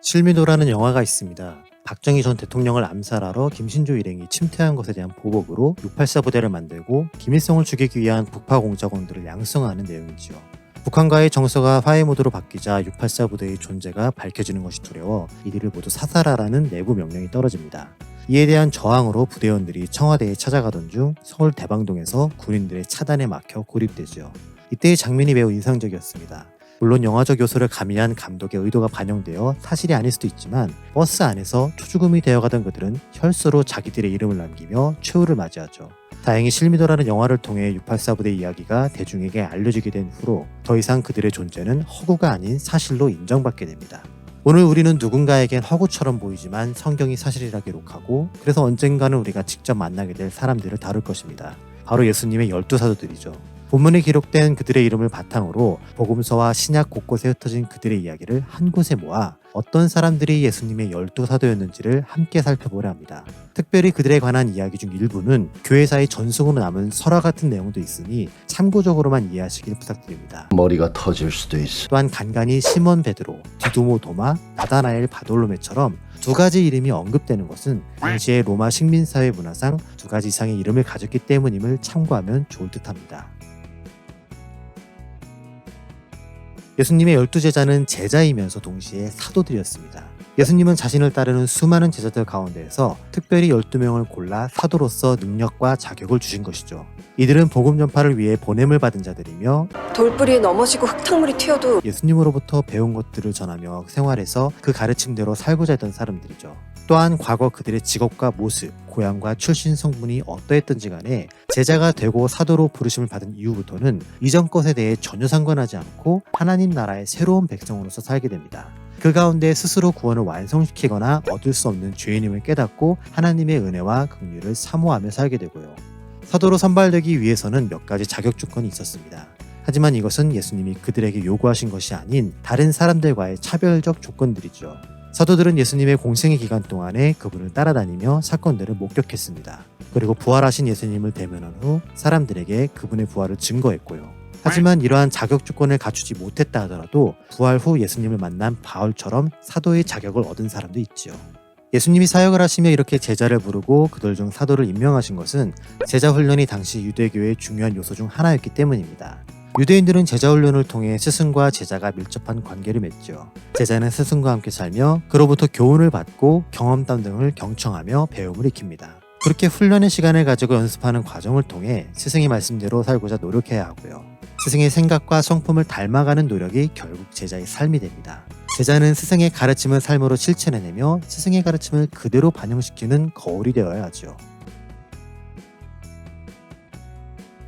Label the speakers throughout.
Speaker 1: 실미도라는 영화가 있습니다. 박정희 전 대통령을 암살하러 김신조 일행이 침투한 것에 대한 보복으로 684 부대를 만들고 김일성을 죽이기 위한 북파 공작원들을 양성하는 내용이지요. 북한과의 정서가 화해 모드로 바뀌자 684 부대의 존재가 밝혀지는 것이 두려워 이들을 모두 사살하라는 내부 명령이 떨어집니다. 이에 대한 저항으로 부대원들이 청와대에 찾아가던 중 서울 대방동에서 군인들의 차단에 막혀 고립되지요. 이때의 장면이 매우 인상적이었습니다. 물론 영화적 요소를 가미한 감독의 의도가 반영되어 사실이 아닐 수도 있지만 버스 안에서 초죽음이 되어가던 그들은 혈서로 자기들의 이름을 남기며 최후를 맞이하죠. 다행히 실미도라는 영화를 통해 684 부대 이야기가 대중에게 알려지게 된 후로 더 이상 그들의 존재는 허구가 아닌 사실로 인정받게 됩니다. 오늘 우리는 누군가에겐 허구처럼 보이지만 성경이 사실이라 기록하고 그래서 언젠가는 우리가 직접 만나게 될 사람들을 다룰 것입니다. 바로 예수님의 12사도들이죠. 본문에 기록된 그들의 이름을 바탕으로 복음서와 신약 곳곳에 흩어진 그들의 이야기를 한 곳에 모아 어떤 사람들이 예수님의 12사도였는지를 함께 살펴보려 합니다. 특별히 그들에 관한 이야기 중 일부는 교회사의 전승으로 남은 설화 같은 내용도 있으니 참고적으로만 이해하시길 부탁드립니다.
Speaker 2: 머리가 터질 수도 있어.
Speaker 1: 또한 간간히 시몬 베드로, 디도모 도마, 나다나엘 바돌로메처럼 두 가지 이름이 언급되는 것은 당시의 로마 식민사회 문화상 두 가지 이상의 이름을 가졌기 때문임을 참고하면 좋을 듯합니다. 예수님의 12제자는 제자이면서 동시에 사도들이었습니다. 예수님은 자신을 따르는 수많은 제자들 가운데에서 특별히 12명을 골라 사도로서 능력과 자격을 주신 것이죠. 이들은 복음 전파를 위해 보냄을 받은 자들이며
Speaker 3: 돌뿌리에 넘어지고 흙탕물이 튀어도
Speaker 1: 예수님으로부터 배운 것들을 전하며 생활에서 그 가르침대로 살고자 했던 사람들이죠. 또한 과거 그들의 직업과 모습, 고향과 출신 성분이 어떠했던지 간에 제자가 되고 사도로 부르심을 받은 이후부터는 이전 것에 대해 전혀 상관하지 않고 하나님 나라의 새로운 백성으로서 살게 됩니다. 그 가운데 스스로 구원을 완성시키거나 얻을 수 없는 죄인임을 깨닫고 하나님의 은혜와 긍휼을 사모하며 살게 되고요. 사도로 선발되기 위해서는 몇 가지 자격 조건이 있었습니다. 하지만 이것은 예수님이 그들에게 요구하신 것이 아닌 다른 사람들과의 차별적 조건들이죠. 사도들은 예수님의 공생의 기간 동안에 그분을 따라다니며 사건들을 목격했습니다. 그리고 부활하신 예수님을 대면한 후 사람들에게 그분의 부활을 증거했고요. 하지만 이러한 자격 조건을 갖추지 못했다 하더라도 부활 후 예수님을 만난 바울처럼 사도의 자격을 얻은 사람도 있지요. 예수님이 사역을 하시며 이렇게 제자를 부르고 그들 중 사도를 임명하신 것은 제자 훈련이 당시 유대교의 중요한 요소 중 하나였기 때문입니다. 유대인들은 제자 훈련을 통해 스승과 제자가 밀접한 관계를 맺죠. 제자는 스승과 함께 살며 그로부터 교훈을 받고 경험담 등을 경청하며 배움을 익힙니다. 그렇게 훈련의 시간을 가지고 연습하는 과정을 통해 스승의 말씀대로 살고자 노력해야 하고요. 스승의 생각과 성품을 닮아가는 노력이 결국 제자의 삶이 됩니다. 제자는 스승의 가르침을 삶으로 실천해내며 스승의 가르침을 그대로 반영시키는 거울이 되어야 하죠.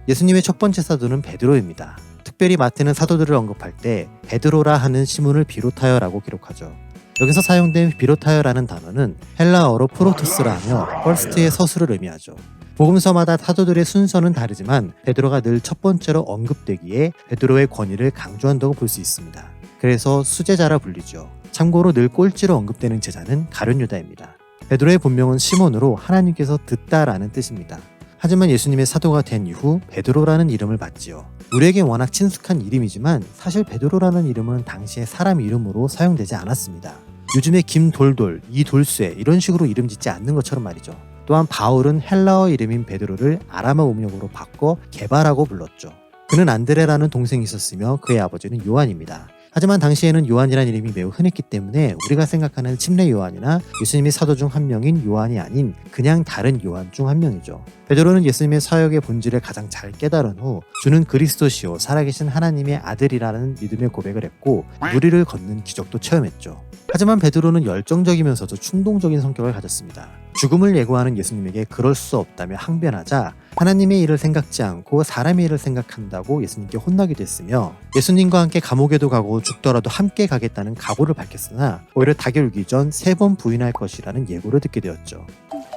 Speaker 1: 예수님의 첫 번째 사도는 베드로입니다. 특별히 마태는 사도들을 언급할 때 베드로라 하는 시몬을 비롯하여라고 기록하죠. 여기서 사용된 비롯하여라는 단어는 헬라어로 프로토스라 하며 퍼스트의 서술을 의미하죠. 복음서마다 사도들의 순서는 다르지만 베드로가 늘 첫 번째로 언급되기에 베드로의 권위를 강조한다고 볼 수 있습니다. 그래서 수제자라 불리죠. 참고로 늘 꼴찌로 언급되는 제자는 가룟 유다입니다. 베드로의 본명은 시몬으로 하나님께서 듣다라는 뜻입니다. 하지만 예수님의 사도가 된 이후 베드로라는 이름을 받지요. 우리에게 워낙 친숙한 이름이지만 사실 베드로라는 이름은 당시의 사람 이름으로 사용되지 않았습니다. 요즘에 김돌돌, 이돌쇠 이런 식으로 이름 짓지 않는 것처럼 말이죠. 또한 바울은 헬라어 이름인 베드로를 아람어 음력으로 바꿔 게바라고 불렀죠. 그는 안드레라는 동생이 있었으며 그의 아버지는 요한입니다. 하지만 당시에는 요한이라는 이름이 매우 흔했기 때문에 우리가 생각하는 침례 요한이나 예수님의 사도 중 한 명인 요한이 아닌 그냥 다른 요한 중 한 명이죠. 베드로는 예수님의 사역의 본질을 가장 잘 깨달은 후 주는 그리스도시요 살아계신 하나님의 아들이라는 믿음의 고백을 했고 무리를 걷는 기적도 체험했죠. 하지만 베드로는 열정적이면서도 충동적인 성격을 가졌습니다. 죽음을 예고하는 예수님에게 그럴 수 없다며 항변하자 하나님의 일을 생각지 않고 사람의 일을 생각한다고 예수님께 혼나기도 했으며 예수님과 함께 감옥에도 가고 죽더라도 함께 가겠다는 각오를 밝혔으나 오히려 닭이 울기 전 3번 부인할 것이라는 예고를 듣게 되었죠.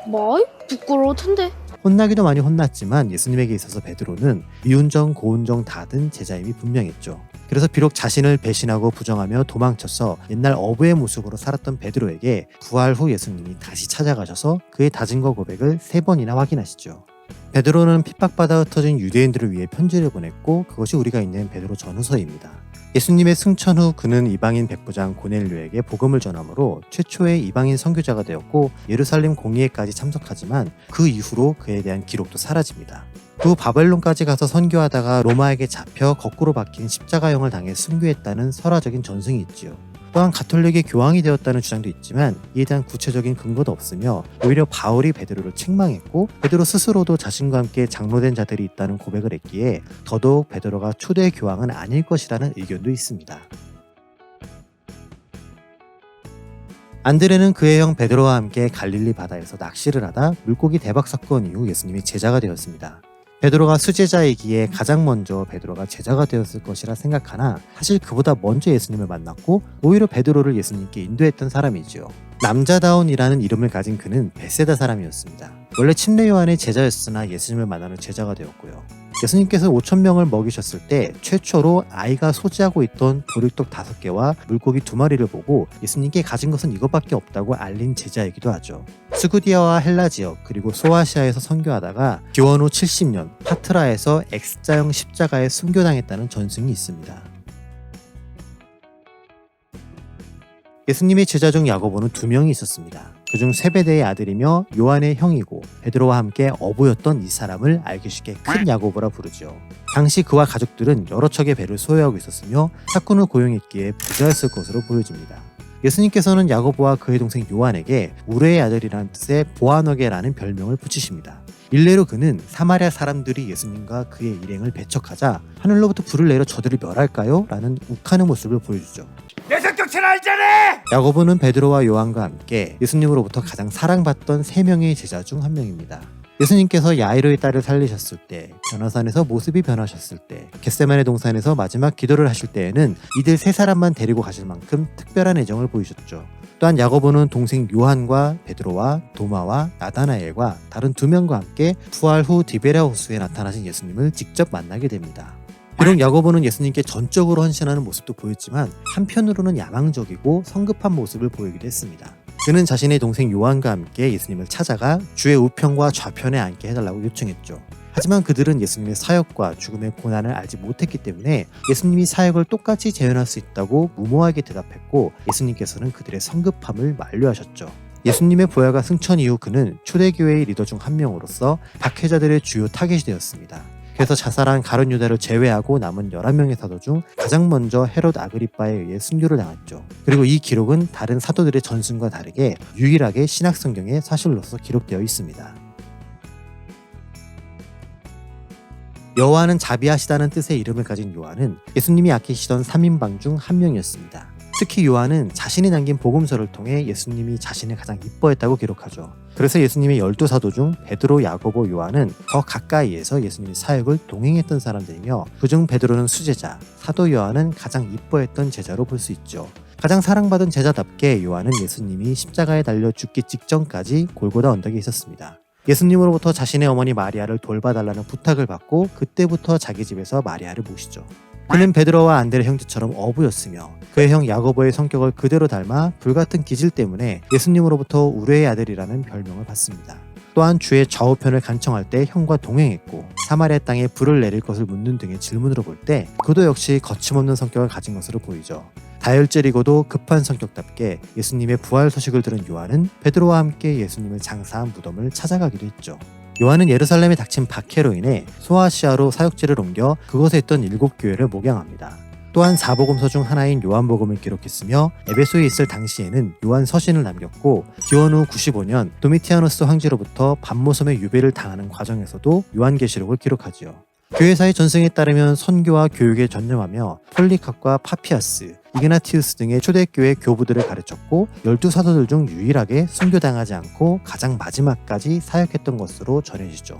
Speaker 4: 뭐? 부끄러울 텐데.
Speaker 1: 혼나기도 많이 혼났지만 예수님에게 있어서 베드로는 미운정 고운정 다든 제자임이 분명했죠. 그래서 비록 자신을 배신하고 부정하며 도망쳐서 옛날 어부의 모습으로 살았던 베드로에게 부활 후 예수님이 다시 찾아가셔서 그의 다짐과 고백을 3번이나 확인하시죠. 베드로는 핍박받아 흩어진 유대인들을 위해 편지를 보냈고 그것이 우리가 읽는 베드로 전후서입니다. 예수님의 승천 후 그는 이방인 백부장 고넬료에게 복음을 전함으로 최초의 이방인 선교자가 되었고 예루살렘 공의회까지 참석하지만 그 이후로 그에 대한 기록도 사라집니다. 그 후 바벨론까지 가서 선교하다가 로마에게 잡혀 거꾸로 박힌 십자가형을 당해 순교했다는 설화적인 전승이 있지요. 또한 가톨릭의 교황이 되었다는 주장도 있지만 이에 대한 구체적인 근거도 없으며 오히려 바울이 베드로를 책망했고 베드로 스스로도 자신과 함께 장로된 자들이 있다는 고백을 했기에 더더욱 베드로가 초대 교황은 아닐 것이라는 의견도 있습니다. 안드레는 그의 형 베드로와 함께 갈릴리 바다에서 낚시를 하다 물고기 대박 사건 이후 예수님의 제자가 되었습니다. 베드로가 수제자이기에 가장 먼저 베드로가 제자가 되었을 것이라 생각하나 사실 그보다 먼저 예수님을 만났고 오히려 베드로를 예수님께 인도했던 사람이지요. 남자다운이라는 이름을 가진 그는 벳세다 사람이었습니다. 원래 침례 요한의 제자였으나 예수님을 만나는 제자가 되었고요. 예수님께서 5,000명을 먹이셨을 때 최초로 아이가 소지하고 있던 보리떡 5개와 물고기 2마리를 보고 예수님께 가진 것은 이것밖에 없다고 알린 제자이기도 하죠. 스구디아와 헬라 지역 그리고 소아시아에서 선교하다가 기원 후 70년 파트라에서 X자형 십자가에 순교당했다는 전승이 있습니다. 예수님의 제자 중 야고보는 2명이 있었습니다. 그중 세베대의 아들이며 요한의 형이고 베드로와 함께 어부였던 이 사람을 알기 쉽게 큰 야고보라 부르죠. 당시 그와 가족들은 여러 척의 배를 소유하고 있었으며 사꾼을 고용했기에 부자였을 것으로 보여집니다. 예수님께서는 야고보와 그의 동생 요한에게 우레의 아들이라는 뜻의 보아너게라는 별명을 붙이십니다. 일례로 그는 사마리아 사람들이 예수님과 그의 일행을 배척하자 하늘로부터 불을 내려 저들을 멸할까요? 라는 욱하는 모습을 보여주죠.
Speaker 2: 내 성격 잘 알잖아!
Speaker 1: 야고보는 베드로와 요한과 함께 예수님으로부터 가장 사랑받던 3명의 제자 중 한 명입니다. 예수님께서 야이로의 딸을 살리셨을 때, 변화산에서 모습이 변하셨을 때, 겟세마네 동산에서 마지막 기도를 하실 때에는 이들 3사람만 데리고 가실 만큼 특별한 애정을 보이셨죠. 또한 야고보는 동생 요한과 베드로와 도마와 나다나엘과 다른 2명과 함께 부활 후 디베랴 호수에 나타나신 예수님을 직접 만나게 됩니다. 비록 야고보는 예수님께 전적으로 헌신하는 모습도 보였지만 한편으로는 야망적이고 성급한 모습을 보이기도 했습니다. 그는 자신의 동생 요한과 함께 예수님을 찾아가 주의 우편과 좌편에 앉게 해달라고 요청했죠. 하지만 그들은 예수님의 사역과 죽음의 고난을 알지 못했기 때문에 예수님이 사역을 똑같이 재현할 수 있다고 무모하게 대답했고 예수님께서는 그들의 성급함을 만류하셨죠. 예수님의 부활과 승천 이후 그는 초대교회의 리더 중 한 명으로서 박해자들의 주요 타겟이 되었습니다. 그래서 자살한 가룟 유다를 제외하고 남은 11명의 사도 중 가장 먼저 헤롯 아그리빠에 의해 순교를 당했죠. 그리고 이 기록은 다른 사도들의 전승과 다르게 유일하게 신약성경의 사실로서 기록되어 있습니다. 여호와는 자비하시다는 뜻의 이름을 가진 요한은 예수님이 아끼시던 3인방 중 한 명이었습니다. 특히 요한은 자신이 남긴 복음서를 통해 예수님이 자신을 가장 이뻐했다고 기록하죠. 그래서 예수님의 12사도 중 베드로, 야고보, 요한은 더 가까이에서 예수님의 사역을 동행했던 사람들이며 그중 베드로는 수제자, 사도 요한은 가장 이뻐했던 제자로 볼 수 있죠. 가장 사랑받은 제자답게 요한은 예수님이 십자가에 달려 죽기 직전까지 골고다 언덕에 있었습니다. 예수님으로부터 자신의 어머니 마리아를 돌봐달라는 부탁을 받고 그때부터 자기 집에서 마리아를 모시죠. 그는 베드로와 안드레 형제처럼 어부였으며 그의 형 야고보의 성격을 그대로 닮아 불같은 기질 때문에 예수님으로부터 우레의 아들이라는 별명을 받습니다. 또한 주의 좌우편을 간청할 때 형과 동행했고 사마리아 땅에 불을 내릴 것을 묻는 등의 질문으로 볼 때 그도 역시 거침없는 성격을 가진 것으로 보이죠. 다혈질이고도 급한 성격답게 예수님의 부활 소식을 들은 요한은 베드로와 함께 예수님을 장사한 무덤을 찾아가기도 했죠. 요한은 예루살렘에 닥친 박해로 인해 소아시아로 사역지를 옮겨 그곳에 있던 7교회를 목양합니다. 또한 4복음서 중 하나인 요한복음을 기록했으며 에베소에 있을 당시에는 요한 서신을 남겼고 기원 후 95년 도미티아누스 황제로부터 반모섬의 유배를 당하는 과정에서도 요한계시록을 기록하지요. 교회사의 전승에 따르면 선교와 교육에 전념하며 폴리캅과 파피아스, 이그나티우스 등의 초대교회 교부들을 가르쳤고 12사도들 중 유일하게 순교당하지 않고 가장 마지막까지 사역했던 것으로 전해지죠.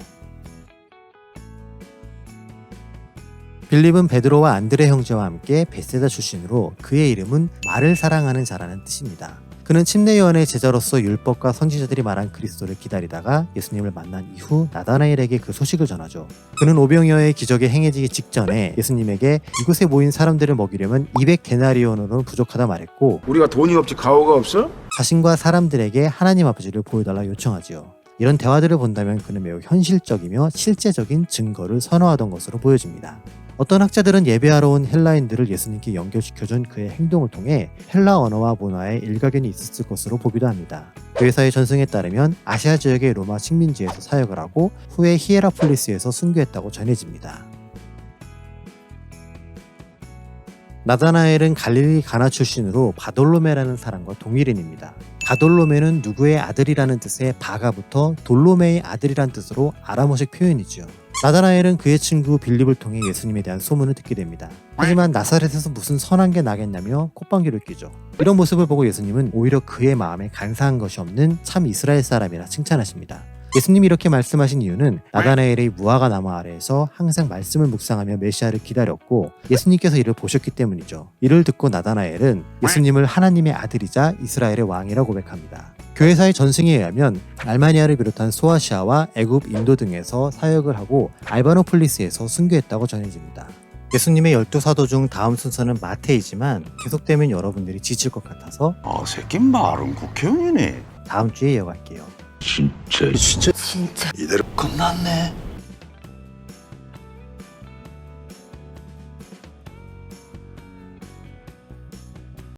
Speaker 1: 빌립은 베드로와 안드레 형제와 함께 벳세다 출신으로 그의 이름은 말을 사랑하는 자라는 뜻입니다. 그는 침례 요한의 제자로서 율법과 선지자들이 말한 그리스도를 기다리다가 예수님을 만난 이후 나다나엘에게 그 소식을 전하죠. 그는 오병이어의 기적이 행해지기 직전에 예수님에게 이곳에 모인 사람들을 먹이려면 200데나리온으로는 부족하다 말했고
Speaker 2: 우리가 돈이 없지 가오가 없어?
Speaker 1: 자신과 사람들에게 하나님 아버지를 보여달라 요청하지요. 이런 대화들을 본다면 그는 매우 현실적이며 실제적인 증거를 선호하던 것으로 보여집니다. 어떤 학자들은 예배하러 온 헬라인들을 예수님께 연결시켜준 그의 행동을 통해 헬라 언어와 문화에 일가견이 있었을 것으로 보기도 합니다. 교회사의 전승에 따르면 아시아 지역의 로마 식민지에서 사역을 하고 후에 히에라폴리스에서 순교했다고 전해집니다. 나다나엘은 갈릴리 가나 출신으로 바돌로메라는 사람과 동일인입니다. 바돌로메는 누구의 아들이라는 뜻의 바가 붙어 돌로메의 아들이란 뜻으로 아람어식 표현이죠. 나다나엘은 그의 친구 빌립을 통해 예수님에 대한 소문을 듣게 됩니다. 하지만 나사렛에서 무슨 선한 게 나겠냐며 콧방귀를 뀌죠. 이런 모습을 보고 예수님은 오히려 그의 마음에 간사한 것이 없는 참 이스라엘 사람이라 칭찬하십니다. 예수님이 이렇게 말씀하신 이유는 나다나엘의 무화과 나무 아래에서 항상 말씀을 묵상하며 메시아를 기다렸고 예수님께서 이를 보셨기 때문이죠. 이를 듣고 나다나엘은 예수님을 하나님의 아들이자 이스라엘의 왕이라 고백합니다. 교회사의 전승에 의하면 알마니아를 비롯한 소아시아와 애굽, 인도 등에서 사역을 하고 알바노폴리스에서 순교했다고 전해집니다. 예수님의 12사도 중 다음 순서는 마태이지만 계속되면 여러분들이 지칠 것 같아서
Speaker 5: 새끼 말은 국회의원이네.
Speaker 1: 다음 주에 이어갈게요.
Speaker 5: 진짜 이대로 끝났네.